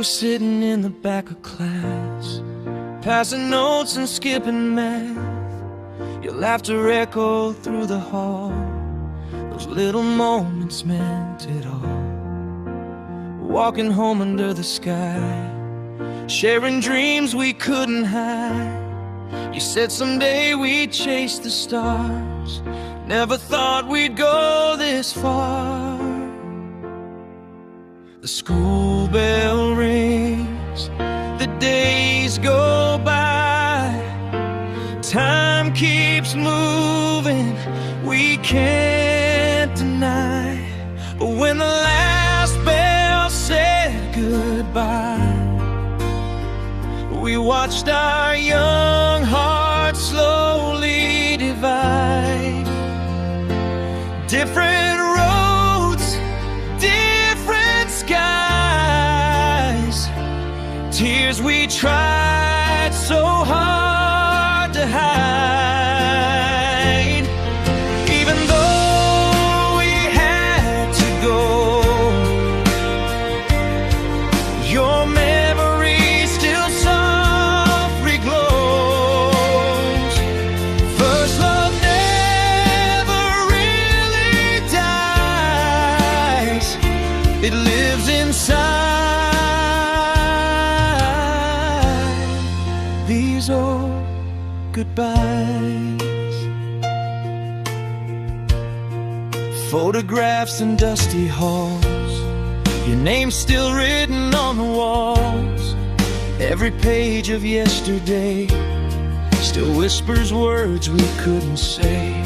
sitting in the back of class, passing notes and skipping math. Your laughter echoed through the hall. Those little moments meant it all. Walking home under the sky, sharing dreams we couldn't hide. You said someday we'd chase the stars. Never thought we'd go this far. The school bell rings, the days go by, time keeps moving, we can't deny. But when the last bell said goodbye, we watched our young hearts slowly divide. Different roads, different skies, tears we tried so hard to hide. Even though we had to go, your memory still softly glows. First love never really dies, it lives inside these old goodbyes. Photographs in dusty halls, your name's still written on the walls. Every page of yesterday still whispers words we couldn't say.